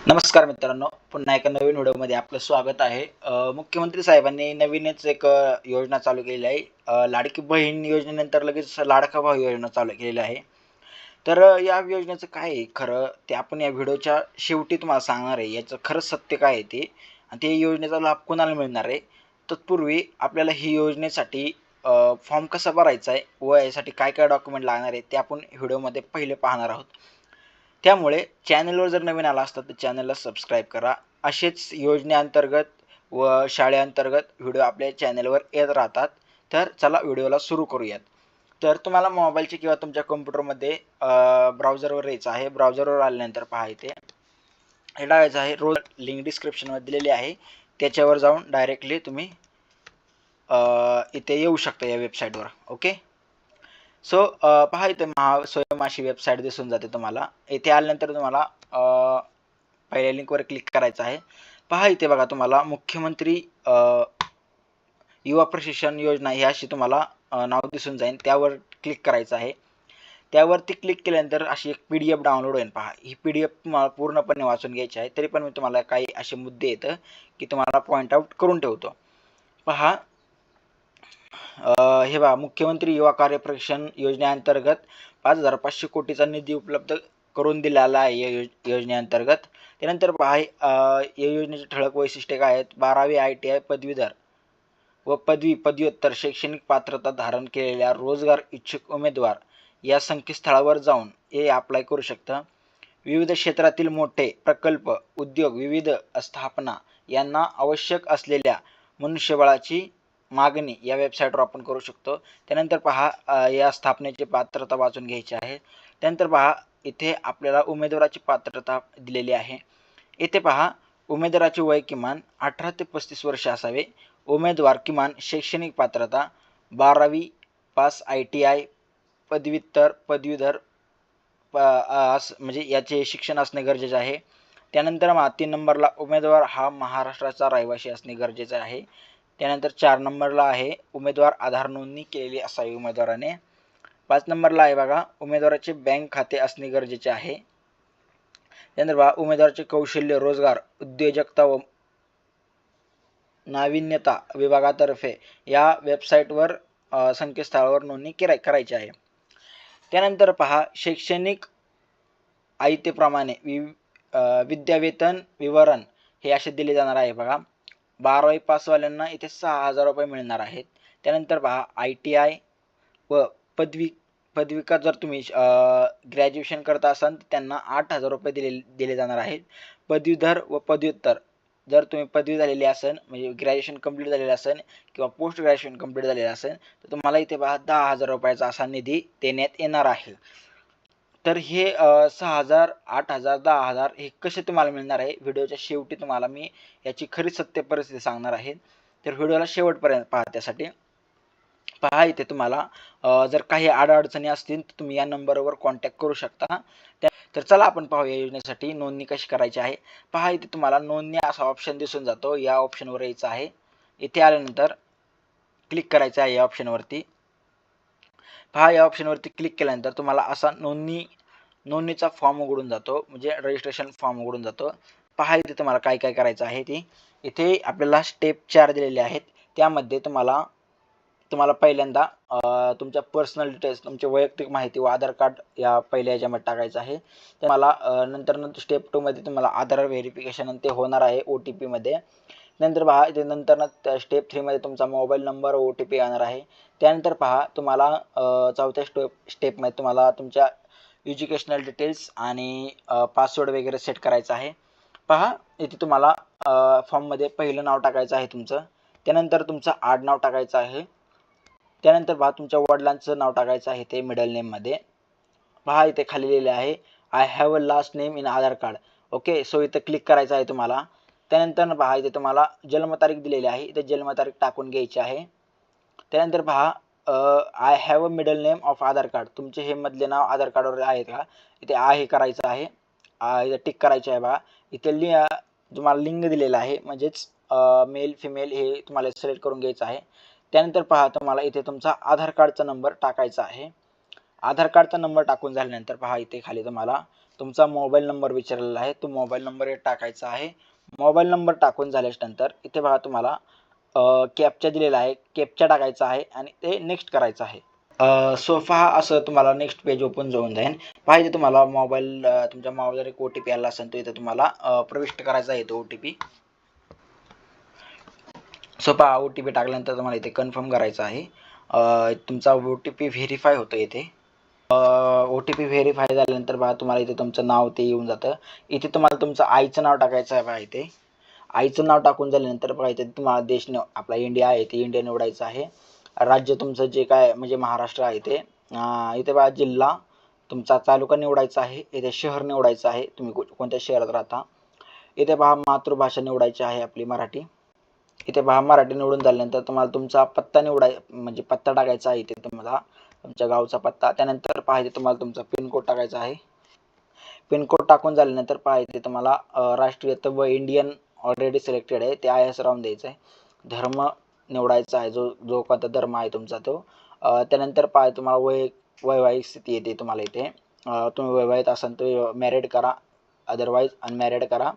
नमस्कार मित्रांनो, पुन्हा एका नवीन व्हिडिओमध्ये आपलं स्वागत आहे. मुख्यमंत्री साहेबांनी नवीनच एक योजना चालू केलेली आहे. लाडकी बहीण योजनेनंतर लगेच लाडका भाऊ योजना चालू केलेली आहे. तर या योजनेचं काय आहे खरं ते आपण या व्हिडिओच्या शेवटी तुम्हाला सांगणार आहे. याचं खरं सत्य काय आहे ते आणि ते योजनेचा लाभ कोणाला मिळणार आहे. तत्पूर्वी आपल्याला ही योजनेसाठी फॉर्म कसा भरायचा आहे व यासाठी काय काय डॉक्युमेंट लागणार आहे ते आपण व्हिडिओमध्ये पहिले पाहणार आहोत. त्यामुळे चॅनलवर जर नवीन आला असता तर चॅनलला सबस्क्राईब करा. असेच योजनेअंतर्गत व शाळेअंतर्गत व्हिडिओ आपल्या चॅनलवर येत राहतात. तर चला व्हिडिओला सुरू करूयात. तर तुम्हाला मोबाईलचे किंवा तुमच्या कम्प्युटरमध्ये ब्राउझरवर यायचं आहे. ब्राउझरवर आल्यानंतर पहा इथे हे टाकायचं आहे. रोज लिंक डिस्क्रिप्शनमध्ये दिलेली आहे. त्याच्यावर जाऊन डायरेक्टली तुम्ही इथे येऊ शकता या वेबसाईटवर. ओके. सो पहा इथे स्वयं अशी वेबसाईट दिसून जाते तुम्हाला. इथे आल्यानंतर तुम्हाला पहिल्या लिंकवर क्लिक करायचं आहे. पहा इथे बघा तुम्हाला मुख्यमंत्री युवा प्रशिक्षण योजना ही अशी तुम्हाला नाव दिसून जाईल. त्यावर क्लिक करायचं आहे. त्यावरती क्लिक केल्यानंतर अशी एक PDF डाउनलोड होईल. पहा ही PDF तुम्हाला पूर्णपणे वाचून घ्यायची आहे. तरी पण मी तुम्हाला काही असे मुद्दे येतं की तुम्हाला पॉईंट आउट करून ठेवतो. पहा हे बघा मुख्यमंत्री युवा कार्य प्रशिक्षण योजनेअंतर्गत 5,500 कोटीचा निधी उपलब्ध करून दिलेला आहे या योजनेअंतर्गत. त्यानंतर पहा या योजनेचे ठळक वैशिष्ट्ये काय आहेत. 12वी ITI पदवीधर व पदव्युत्तर शैक्षणिक पात्रता धारण केलेल्या रोजगार इच्छुक उमेदवार या संकेतस्थळावर जाऊन हे अप्लाय करू शकता. विविध क्षेत्रातील मोठे प्रकल्प उद्योग विविध स्थापना यांना आवश्यक असलेल्या मनुष्यबळाची मागणी या वेबसाईटवर आपण करू शकतो. त्यानंतर पहा या स्थापनेची पात्रता वाचून घ्यायची आहे. त्यानंतर पहा इथे आपल्याला उमेदवाराची पात्रता दिलेली आहे. इथे पहा उमेदवाराचे वय किमान 18 ते 35 वर्ष असावे. उमेदवार किमान शैक्षणिक पात्रता 12वी पास ITI पदव्युत्तर पदवीधर म्हणजे याचे शिक्षण असणे गरजेचे आहे. त्यानंतर 3 नंबरला उमेदवार हा महाराष्ट्राचा रहिवासी असणे गरजेचे आहे. त्यानंतर 4 नंबरला आहे उमेदवार आधार नोंदणी केलेली असावी उमेदवाराने. 5 नंबरला आहे बघा उमेदवाराचे बँक खाते असणे गरजेचे आहे. त्यानंतर बघा उमेदवाराचे कौशल्य रोजगार उद्योजकता व नाविन्यता विभागातर्फे या वेबसाईटवर संकेतस्थळावर नोंदणी करायची आहे. त्यानंतर पहा शैक्षणिक आयतेप्रमाणे विद्यावेतन विवरण हे असे दिले जाणार आहे. बघा 12वी पासवाल्यांना इथे 6,000 रुपये मिळणार आहेत. त्यानंतर पहा ITI व पदविका जर तुम्ही ग्रॅज्युएशन करत असाल तर त्यांना 8,000 रुपये दिले जाणार आहेत. पदवीधर व पदव्युत्तर जर तुम्ही पदवी झालेली असेल म्हणजे ग्रॅज्युएशन कंप्लीट झालेलं असेल किंवा पोस्ट ग्रॅज्युएशन कंप्लीट झालेलं असेल तर तुम्हाला इथे पहा 10,000 रुपयाचा असा निधी देण्यात येणार आहे. तर हे 6,000 8,000 10,000 हे कसे तुम्हाला मिळणार आहे व्हिडिओच्या शेवटी तुम्हाला मी याची खरी सत्य परिस्थिती सांगणार आहे. तर व्हिडिओला शेवटपर्यंत पहा. त्यासाठी पहा इथे तुम्हाला जर काही अडचणी असतील तर तुम्ही या नंबरवर कॉन्टॅक्ट करू शकता. तर चला आपण पाहूया योजनेसाठी नोंदणी कशी करायची आहे. पहा इथे तुम्हाला नोंदणी असा ऑप्शन दिसून जातो. या ऑप्शनवर यायचं आहे. इथे आल्यानंतर क्लिक करायचं आहे या ऑप्शनवरती. पहा या ऑप्शनवरती क्लिक केल्यानंतर तुम्हाला असा नोंदणीचा फॉर्म उघडून जातो म्हणजे रजिस्ट्रेशन फॉर्म उघडून जातो. पहा इथे तुम्हाला काय काय करायचं आहे ते. इथे आपल्याला स्टेप 4 दिलेले आहेत. त्यामध्ये तुम्हाला पहिल्यांदा तुमच्या पर्सनल डिटेल्स तुमची वैयक्तिक माहिती व आधार कार्ड या पहिल्या याच्यामध्ये टाकायचं आहे. तुम्हाला नंतर स्टेप 2 मध्ये तुम्हाला आधार व्हेरिफिकेशन ते होणार आहे OTP मध्ये. नंतर पहा इथे नंतर स्टेप 3 मध्ये तुमचा मोबाईल नंबर OTP येणार आहे. त्यानंतर पहा तुम्हाला चौथ्या स्टेपमध्ये तुम्हाला तुमच्या एज्युकेशनल डिटेल्स आणि पासवर्ड वगैरे सेट करायचा आहे. पहा इथे तुम्हाला फॉर्ममध्ये पहिलं नाव टाकायचं आहे तुमचं. त्यानंतर तुमचं आडनाव टाकायचं आहे. त्यानंतर पहा तुमच्या वडिलांचं नाव टाकायचं आहे ते मिडल नेममध्ये. पहा इथे खाली लिहिलेलं आहे I have a last name in Aadhaar card. Okay. So इथे क्लिक करायचं आहे तुम्हाला. त्यानंतर पहा इथे तुम्हाला जन्मतारीख दिलेली आहे. इथे जन्मतारीख टाकून घ्यायची आहे. त्यानंतर पहा I have a middle name of Aadhaar card. तुमचे हे मधले नाव आधार कार्डवर आहे का इथे आहे करायचं आहे. इथे टिक करायचं आहे. बघा इथे तुम्हाला लिंग दिलेलं आहे म्हणजेच मेल फिमेल हे तुम्हाला सिलेक्ट करून घ्यायचं आहे. त्यानंतर पहा तुम्हाला इथे तुमचा आधार कार्डचा नंबर टाकायचा आहे. आधार कार्डचा नंबर टाकून झाल्यानंतर पहा इथे खाली तुम्हाला तुमचा मोबाईल नंबर विचारलेला आहे, तो मोबाईल नंबर टाकायचा आहे. मोबाईल नंबर टाकून झाल्यानंतर इथे बघा तुम्हाला कॅप्चा दिलेला आहे, कॅप्चा टाकायचा आहे आणि ते नेक्स्ट करायचं आहे. सोफा असं तुम्हाला नेक्स्ट पेज ओपन होऊन जाईल. पाहिजे तुम्हाला मोबाईल तुमच्या मोबाईलवर एक OTP आला असेल, तो इथे तुम्हाला प्रविष्ट करायचा आहे तो OTP. सोफा OTP टाकल्यानंतर तुम्हाला इथे कन्फर्म करायचं आहे. तुमचा OTP व्हेरीफाय होतो इथे. OTP व्हेरीफाय झाल्यानंतर बघा तुम्हाला इथे तुमचं नाव ते येऊन जातं. इथे तुम्हाला तुमचं आईचं नाव टाकायचं आहे. बघा इथे आईचं नाव टाकून झाल्यानंतर बघा इथे तुम्हाला देश आपला इंडिया आहे ते इंडिया निवडायचं आहे. राज्य तुमचं जे काय म्हणजे महाराष्ट्र आहे ते इथे बघा जिल्हा तुमचा तालुका निवडायचा आहे. इथे शहर निवडायचं आहे, तुम्ही कोणत्या शहरात राहता. इथे पहा मातृभाषा निवडायची आहे आपली मराठी. इथे पहा मराठी निवडून झाल्यानंतर तुम्हाला तुमचा पत्ता म्हणजे पत्ता टाकायचा आहे. इथे तुम्हाला तुमच्या गावचा पत्ता. त्यानंतर पहा इथे तुम्हाला तुमचा पिनकोड टाकायचा आहे. पिनकोड टाकून झाल्यानंतर पहा इथे तुम्हाला राष्ट्रीयत्व व इंडियन ऑलरेडी सिलेक्टेड आहे ते IS राहून द्यायचं आहे. धर्म निवडायचा आहे, जो कोणता धर्म आहे तुमचा तो. त्यानंतर पहा तुम्हाला वैवाहिक स्थिती येते तुम्हाला इथे. तुम्ही वैवाहिक असाल तर मॅरिड करा, अदरवाईज अनमॅरिड करा.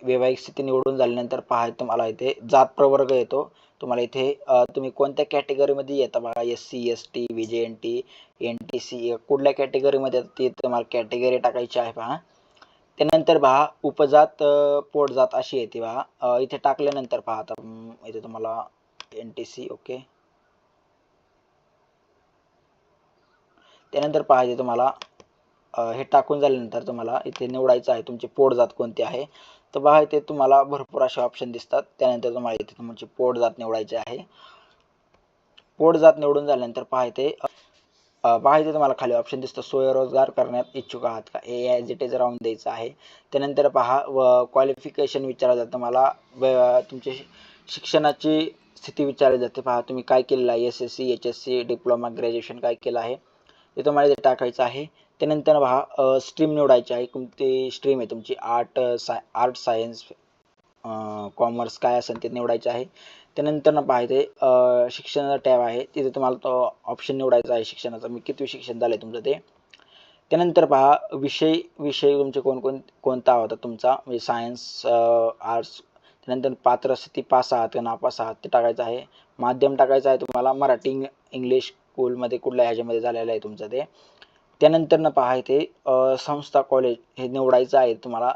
वैवाहिक स्थिती निवडून झाल्यानंतर पहा तुम्हाला इथे जात प्रवर्ग येतो. तुम्हाला इथे तुम्ही कोणत्या कॅटेगरीमध्ये येता बघा, SC ST VJNT NTC कुठल्या कॅटेगरीमध्ये ते तुम्हाला कॅटेगरी टाकायची आहे पहा. त्यानंतर पहा उपजात पोटजात अशी येते पहा. इथे टाकल्यानंतर पहा आता इथे तुम्हाला NTC ओके. त्यानंतर पहा इथे तुम्हाला हे टाकून झाल्यानंतर तुम्हाला इथे निवडायचं आहे तुमची पोटजात कोणती आहे. तर पहा इथे तुम्हाला भरपूर असे ऑप्शन दिसतात. त्यानंतर तुम्हाला इथे तुमची पोटजात निवडायची आहे. पोटजात निवडून झाल्यानंतर पहा इथे तुम्हाला खाली ऑप्शन दिसतो स्वयंरोजगार करण्यात इच्छुक आहात का, ॲज इट इज राहून द्यायचं आहे. त्यानंतर पहा क्वालिफिकेशन विचारलं जातं तुम्हाला, तुमची शिक्षणाची स्थिती विचारली जाते. पहा तुम्ही काय केलेलं आहे, SSC HSC डिप्लोमा ग्रॅज्युएशन काय केलं आहे ते तुम्हाला इथे टाकायचं आहे. त्यानंतर पहा स्ट्रीम निवडायची आहे, कोणती स्ट्रीम आहे तुमची, आर्ट सायन्स कॉमर्स काय असेल ते निवडायचं आहे. त्यानंतर पहा इथे शिक्षणाचा टॅब आहे, तिथे तुम्हाला तो ऑप्शन निवडायचा आहे शिक्षणाचा, मी किती शिक्षण झालं आहे तुमचं ते. त्यानंतर पहा विषय तुमचे कोणता होता तुमचा, म्हणजे सायन्स आर्ट्स. त्यानंतर पात्र स्थिती पास आहात का नापास आहात ते टाकायचं आहे. माध्यम टाकायचं आहे तुम्हाला मराठी इंग्लिश स्कूलमध्ये कुठल्या ह्याच्यामध्ये झालेलं आहे तुमचं ते. त्यानंतर पहा इथे संस्था कॉलेज हे निवडायचं आहे तुम्हाला.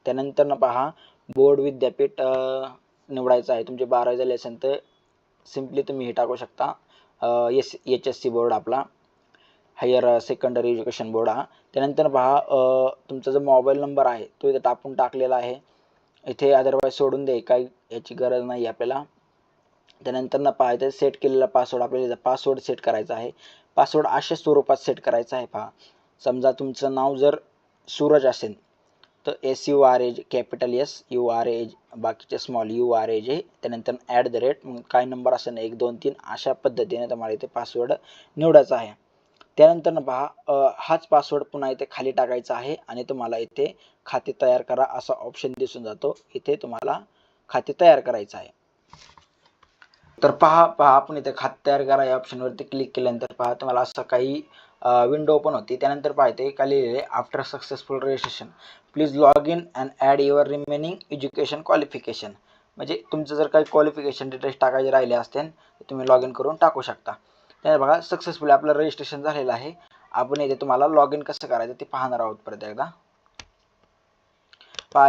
त्यानंतर पहा बोर्ड विद्यापीठ निवडायचं आहे. तुमचे 12वी झाले असेल तर सिम्पली तुम्ही हे टाकू शकता HSC बोर्ड आपला, हायर सेकंडरी एज्युकेशन बोर्ड हा. त्यानंतर पहा तुमचा जो मोबाईल नंबर आहे तो इथे टाकलेला आहे इथे, अदरवाईज सोडून दे, काही याची गरज नाही आपल्याला. त्यानंतर पहा इथे सेट केलेला पासवर्ड, आपल्याला पासवर्ड सेट करायचा आहे. पासवर्ड अशा स्वरूपात सेट करायचा आहे पहा. समजा तुमचं नाव जर सूरज असेल तर SURAJ कॅपिटल SURAJ, बाकीचे स्मॉल URAJ, त्यानंतर @ मग काय नंबर असेल 1 2 3 अशा पद्धतीने तुम्हाला इथे पासवर्ड निवडायचा आहे. त्यानंतर पहा हाच पासवर्ड पुन्हा इथे खाली टाकायचा आहे आणि तुम्हाला इथे खाते तयार करा असा ऑप्शन दिसून जातो. इथे तुम्हाला खाते तयार करायचं आहे. तर पहा आपण इथे खाते तयार करा या ऑप्शनवरती क्लिक केल्यानंतर पहा तुम्हाला असं काही विंडो ओपन होती. त्यानंतर पहा इथे खाली लिहिलेले after successful registration please log in and add your remaining education qualification. म्हणजे तुमचं जर काही क्वालिफिकेशन डिटेल्स टाकायचे राहिले असतील तर तुम्ही लॉग इन करून टाकू शकता. त्यानंतर बघा सक्सेसफुली आपलं रजिस्ट्रेशन झालेलं आहे. आपण इथे तुम्हाला लॉग इन कसं करायचं ते पाहणार आहोत परत एकदा. पहा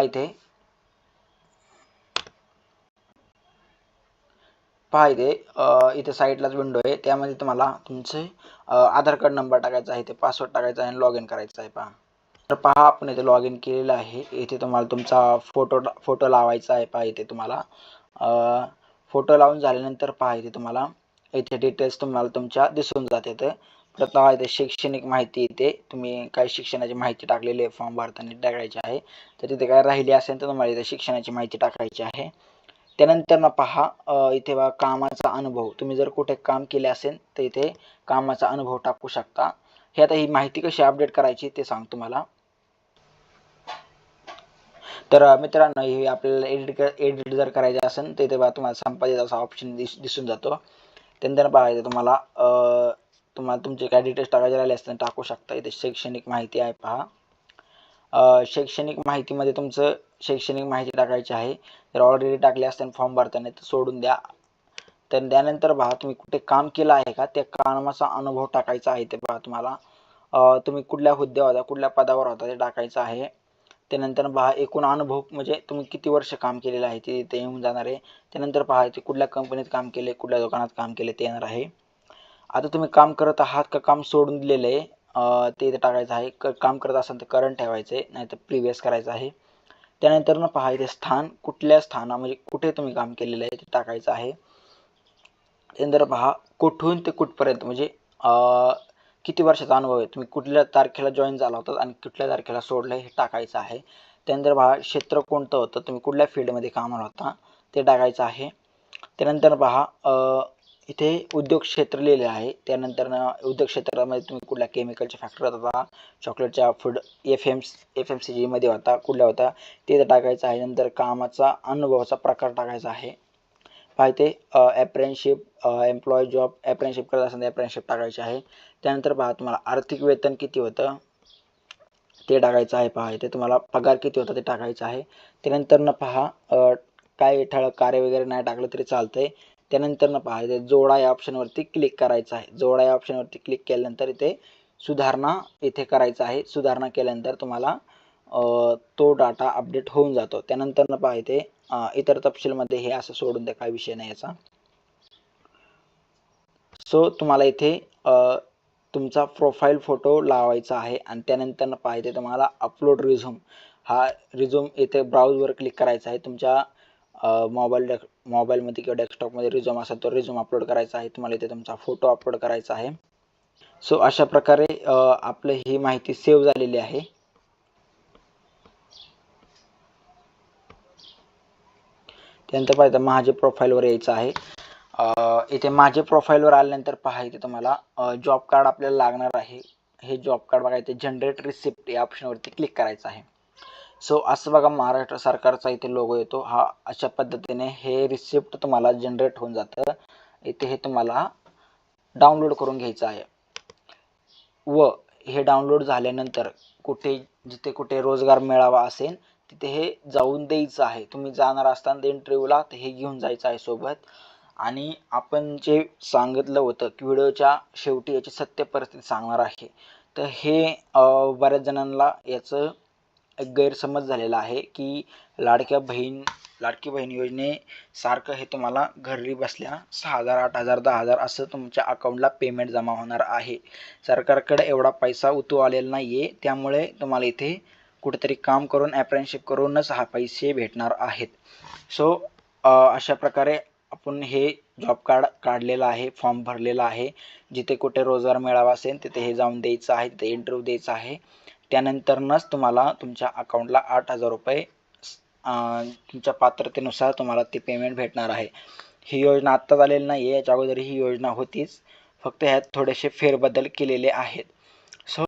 इथे साईडलाच विंडो आहे, त्यामध्ये तुम्हाला तुमचे आधार कार्ड नंबर टाकायचा आहे, ते पासवर्ड टाकायचा आहे आणि लॉग इन करायचं आहे. पहा तर पहा आपण इथे लॉग इन केलेलं आहे. इथे तुम्हाला तुमचा फोटो लावायचा आहे. पहा इथे तुम्हाला फोटो लावून झाल्यानंतर पहा इथे तुम्हाला इथे डिटेल्स तुम्हाला तुमच्या दिसून जाते. प्रथम इथे शैक्षणिक माहिती येते, तुम्ही काय शिक्षणाची माहिती टाकलेली आहे फॉर्म भरताना टाकायची आहे. तर तिथे काय राहिली असेल तर तुम्हाला इथे शिक्षणाची माहिती टाकायची आहे. त्यानंतर पहा इथे बघा कामाचा अनुभव, तुम्ही जर कुठे काम केले असेल तर इथे कामाचा अनुभव टाकू शकता. हे आता ही माहिती कशी अपडेट करायची ते सांगतो तुम्हाला. तर मित्रांनो हे आपल्याला एडिट जर करायचं असेल तर इथे बघा तुम्हाला संपादित असा ऑप्शन दिसून जातो. त्यानंतर पहा इथे तुम्हाला तुम्हाला तुमचे काय डिटेल्स टाकायचे राहिले असतील टाकू शकता. इथे शैक्षणिक माहिती आहे पहा. शैक्षणिक माहितीमध्ये तुमचं शैक्षणिक माहिती टाकायची आहे. जर ऑलरेडी टाकले असतील फॉर्म भरताना तर सोडून द्या. तर त्यानंतर पहा तुम्ही कुठे काम केलं आहे का त्या कामाचा अनुभव टाकायचा आहे. ते पहा तुम्हाला तुम्ही कुठल्या हुद्द्यावर होता, कुठल्या पदावर होता ते टाकायचं आहे. त्यानंतर पहा एकूण अनुभव म्हणजे तुम्ही किती वर्ष काम केलेलं आहे ते इथे येऊन जाणार आहे. त्यानंतर पहा ते कुठल्या कंपनीत काम केले, कुठल्या दुकानात काम केले ते येणार आहे. आता तुम्ही काम करत आहात का काम सोडून दिलेलं आहे ते इथे टाकायचं आहे. काम करत असाल तर करंट ठेवायचं आहे, नाही तर प्रिव्हियस करायचं आहे. त्यानंतर ना पहा इथे स्थान, कुठल्या स्थाना म्हणजे कुठे तुम्ही काम केलेलं आहे ते टाकायचं आहे. त्यानंतर पहा कुठून ते कुठपर्यंत म्हणजे किती वर्षाचा अनुभव आहे, तुम्ही कुठल्या तारखेला जॉईन झाला होता आणि कुठल्या तारखेला सोडलं हे टाकायचं आहे. त्यानंतर पहा क्षेत्र कोणतं होतं, तुम्ही कुठल्या फील्डमध्ये कामाला होता ते टाकायचं आहे. त्यानंतर पहा इथे उद्योग क्षेत्र लिहिले आहे. त्यानंतर उद्योग क्षेत्रामध्ये तुम्ही कुठल्या केमिकलच्या फॅक्टरीत होता, चॉकलेटच्या फूड FMCG मध्ये होता, कुठल्या होता ते टाकायचं आहे. नंतर कामाचा अनुभवाचा प्रकार टाकायचा आहे. पहा इथे अप्रेंटिसशिप, एम्प्लॉय जॉब, अप्रेंटिसशिप करत असेल तर अप्रेंटिसशिप टाकायची आहे. त्यानंतर पहा तुम्हाला आर्थिक वेतन किती होतं ते टाकायचं आहे. पहा इथे तुम्हाला पगार किती होता ते टाकायचं आहे. त्यानंतर न पहा काय ठळक कार्य वगैरे नाही टाकलं तरी चालतंय. त्यानंतर न पहा इथे जोडा या ऑप्शनवरती क्लिक करायचं आहे. जोडा या ऑप्शनवरती क्लिक केल्यानंतर इथे सुधारणा इथे करायचं आहे. सुधारणा केल्यानंतर तुम्हाला तो डाटा अपडेट होऊन जातो. त्यानंतर न पहा इथे इतर तपशीलमध्ये हे असं सोडून द्या, काही विषय नाही याचा. सो तुम्हाला इथे तुमचा प्रोफाईल फोटो लावायचा आहे आणि त्यानंतर न पहा इथे तुम्हाला अपलोड रिझ्यूम, हा रिझ्यूम इथे ब्राउजवर क्लिक करायचा आहे. तुमच्या मोबाईलमध्ये किंवा डेस्कटॉपमध्ये रिझ्यूम असेल तो रिझ्यूम अपलोड करायचा आहे. तुम्हाला इथे तुमचा फोटो अपलोड करायचा आहे. सो अशा प्रकारे आपलं ही माहिती सेव्ह झालेली आहे. त्यानंतर पहा माझे प्रोफाईलवर यायचं आहे. इथे माझे प्रोफाईलवर आल्यानंतर पहा इथे तुम्हाला जॉब कार्ड आपल्याला लागणार आहे. हे जॉब कार्ड बघा इथे जनरेट रिसिप्ट या ऑप्शनवरती क्लिक करायचं आहे. सो असं बघा महाराष्ट्र सरकारचा इथे लोगो येतो. हा अशा पद्धतीने हे रिसिप्ट तुम्हाला जनरेट होऊन जातं. इथे हे तुम्हाला डाउनलोड करून घ्यायचं आहे व हे डाउनलोड झाल्यानंतर जिथे कुठे रोजगार मेळावा असेल तिथे हे जाऊन द्यायचं आहे. तुम्ही जाणार असताना इंटरव्ह्यूला तर हे घेऊन जायचं आहे सोबत. आणि आपण जे सांगितलं होतं की व्हिडिओच्या शेवटी याची सत्य परिस्थिती सांगणार आहे, तर हे बऱ्याच जणांना याचं एक गैरसमज झालेला आहे की लाडकी बहीण योजनेसारखं हे तुम्हाला घरी बसल्या 6,000, 8,000, 10,000 असं तुमच्या अकाउंटला पेमेंट जमा होणार आहे. सरकारकडे एवढा पैसा उतू आलेला नाहीये, त्यामुळे तुम्हाला इथे कुठेतरी काम करून अप्रेंटिसशिप करूनच हा पैसे भेटणार आहेत. सो अशा प्रकारे आपण हे जॉब कार्ड काढलेलं आहे, फॉर्म भरलेला आहे. जिथे कुठे रोजगार मेळावा असेल तिथे हे जाऊन द्यायचं आहे, तिथे इंटरव्ह्यू द्यायचा आहे. त्यानंतरच तुम्हाला तुमच्या अकाउंटला 8,000 रुपये तुमच्या पात्रतेनुसार तुम्हाला ते पेमेंट भेटणार आहे. ही योजना आत्ता झालेली नाही आहे, याच्या अगोदर ही योजना होतीच, फक्त ह्यात थोडेसे फेरबदल केलेले आहेत.